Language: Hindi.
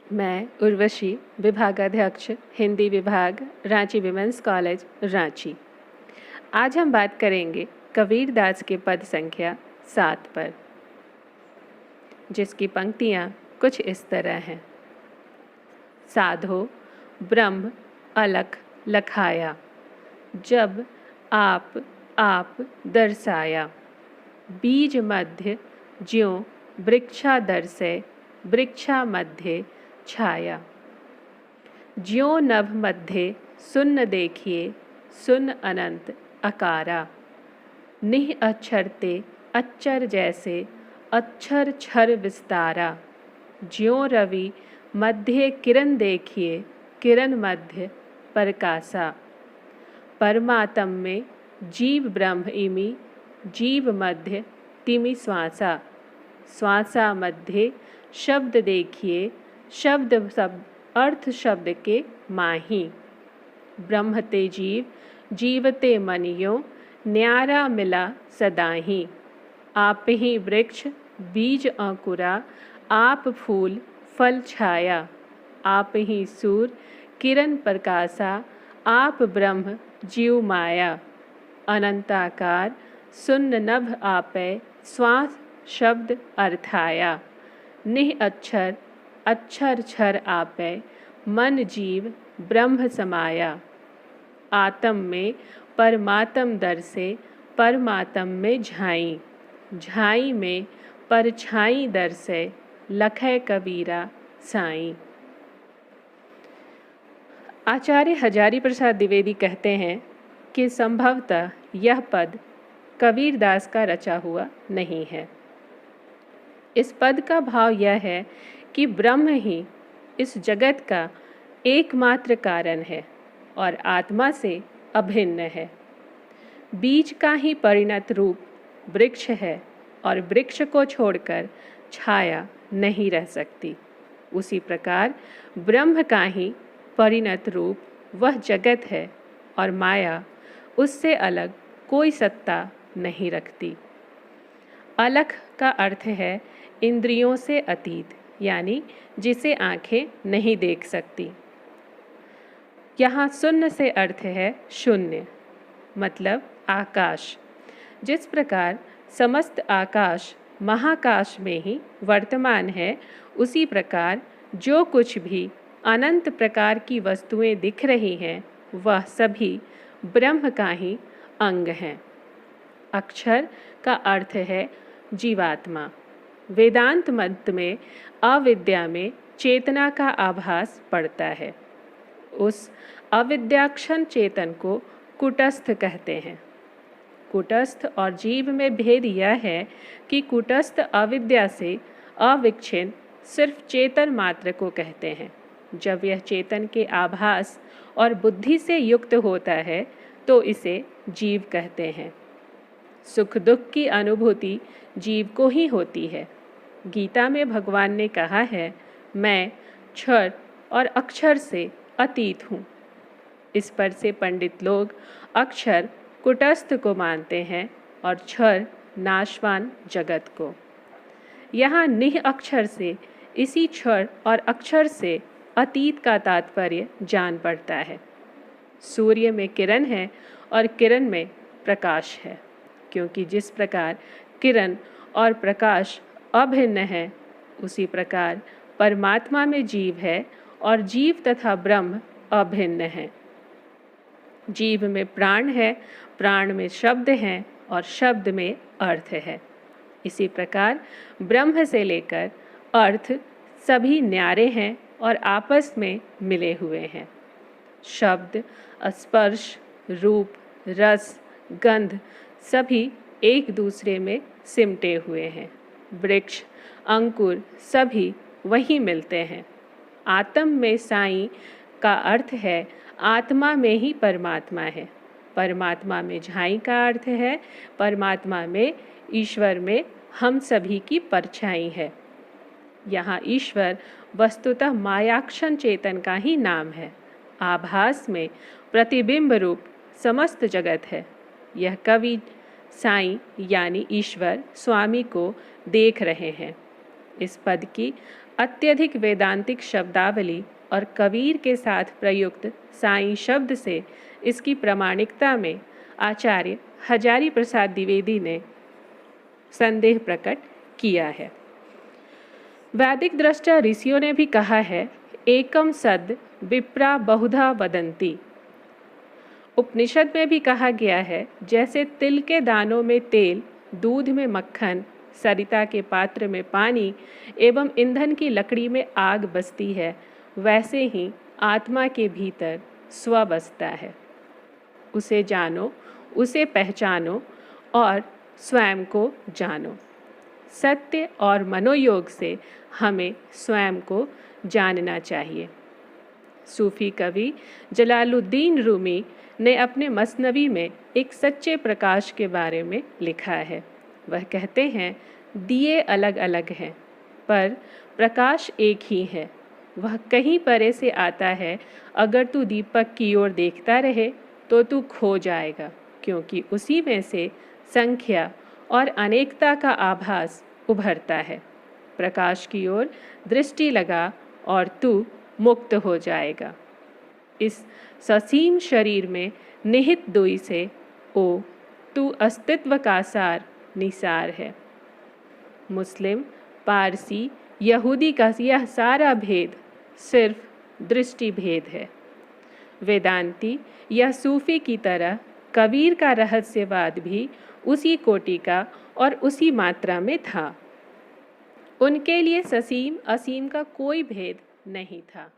मैं उर्वशी, विभागाध्यक्ष हिंदी विभाग, रांची विमेंस कॉलेज, रांची। आज हम बात करेंगे कबीरदास के पद संख्या 7 पर, जिसकी पंक्तियाँ कुछ इस तरह हैं। साधो ब्रह्म अलख लखाया, जब आप दर्शाया। बीज मध्य ज्यों वृक्षा दर्शे, वृक्षा मध्य छाया। ज्यों नभ मध्य सुन्न देखिए, सुन्न अनंत अकारा। निह अक्षर ते अक्षर जैसे, अक्षर छर विस्तारा। ज्यों रवि मध्य किरण देखिए, किरण मध्य प्रकाशा। परमात्म में जीव ब्रह्म इमि, जीव मध्य तिमि श्वासा। श्वासा मध्य शब्द देखिए, शब्द अर्थ शब्द के माही। ब्रह्म ते जीव, जीवते मनियो, न्यारा मिला सदाही। आप ही वृक्ष बीज अंकुरा, आप फूल फल छाया। आप ही सूर किरण प्रकाशा, आप ब्रह्म जीव माया। अनंताकार सुन्न नभ आपै, श्वास शब्द अर्थाया। निह अक्षर अक्षर छर आपै, मन जीव ब्रह्म समाया। आत्म में परमात्म दर्शे, परमात्म में झाई। झाई में परछाई दर्शे, लखै कबीरा साई। आचार्य हजारी प्रसाद द्विवेदी कहते हैं कि संभवतः यह पद कबीरदास का रचा हुआ नहीं है। इस पद का भाव यह है कि ब्रह्म ही इस जगत का एकमात्र कारण है और आत्मा से अभिन्न है। बीज का ही परिणत रूप वृक्ष है और वृक्ष को छोड़कर छाया नहीं रह सकती। उसी प्रकार ब्रह्म का ही परिणत रूप वह जगत है और माया उससे अलग कोई सत्ता नहीं रखती। अलख का अर्थ है इंद्रियों से अतीत, यानी जिसे आंखें नहीं देख सकती। यहाँ शून्य से अर्थ है शून्य, मतलब आकाश। जिस प्रकार समस्त आकाश महाकाश में ही वर्तमान है, उसी प्रकार जो कुछ भी अनंत प्रकार की वस्तुएं दिख रही हैं, वह सभी ब्रह्म का ही अंग हैं। अक्षर का अर्थ है जीवात्मा। वेदांत मत में अविद्या में चेतना का आभास पड़ता है। उस अविद्याक्षण चेतन को कूटस्थ कहते हैं। कूटस्थ और जीव में भेद यह है कि कूटस्थ अविद्या से अविच्छिन्न सिर्फ चेतन मात्र को कहते हैं। जब यह चेतन के आभास और बुद्धि से युक्त होता है तो इसे जीव कहते हैं। सुख दुख की अनुभूति जीव को ही होती है। गीता में भगवान ने कहा है, मैं क्षर और अक्षर से अतीत हूँ। इस पर से पंडित लोग अक्षर कुटस्थ को मानते हैं और क्षर नाशवान जगत को। यहाँ निह अक्षर से इसी क्षर और अक्षर से अतीत का तात्पर्य जान पड़ता है। सूर्य में किरण है और किरण में प्रकाश है, क्योंकि जिस प्रकार किरण और प्रकाश अभिन्न है, उसी प्रकार परमात्मा में जीव है और जीव तथा ब्रह्म अभिन्न है। जीव में प्राण है, प्राण में शब्द है और शब्द में अर्थ है। इसी प्रकार ब्रह्म से लेकर अर्थ सभी न्यारे हैं और आपस में मिले हुए हैं। शब्द, स्पर्श, रूप, रस, गंध सभी एक दूसरे में सिमटे हुए हैं। वृक्ष, अंकुर सभी वहीं मिलते हैं। आत्म में साई का अर्थ है आत्मा में ही परमात्मा है। परमात्मा में झाई का अर्थ है परमात्मा में, ईश्वर में हम सभी की परछाई है। यहाँ ईश्वर वस्तुतः मायाक्षण चेतन का ही नाम है। आभास में प्रतिबिंब रूप समस्त जगत है। यह कवि साईं यानी ईश्वर स्वामी को देख रहे हैं। इस पद की अत्यधिक वेदांतिक शब्दावली और कबीर के साथ प्रयुक्त साईं शब्द से इसकी प्रामाणिकता में आचार्य हजारी प्रसाद द्विवेदी ने संदेह प्रकट किया है। वैदिक दृष्टा ऋषियों ने भी कहा है, एकम सद विप्रा बहुधा वदंती। उपनिषद में भी कहा गया है, जैसे तिल के दानों में तेल, दूध में मक्खन, सरिता के पात्र में पानी एवं ईंधन की लकड़ी में आग बसती है, वैसे ही आत्मा के भीतर स्व बसता है। उसे जानो, उसे पहचानो और स्वयं को जानो। सत्य और मनोयोग से हमें स्वयं को जानना चाहिए। सूफी कवि जलालुद्दीन रूमी ने अपने मसनवी में एक सच्चे प्रकाश के बारे में लिखा है। वह कहते हैं, दिए अलग अलग हैं पर प्रकाश एक ही है। वह कहीं परे से आता है, अगर तू दीपक की ओर देखता रहे तो तू खो जाएगा, क्योंकि उसी में से संख्या और अनेकता का आभास उभरता है। प्रकाश की ओर दृष्टि लगा और तू मुक्त हो जाएगा। इस ससीम शरीर में निहित दुई से ओ तू अस्तित्व का सार निसार है। मुस्लिम, पारसी, यहूदी का यह सारा भेद सिर्फ दृष्टि भेद है। वेदांती या सूफी की तरह कबीर का रहस्यवाद भी उसी कोटि का और उसी मात्रा में था। उनके लिए ससीम असीम का कोई भेद नहीं था।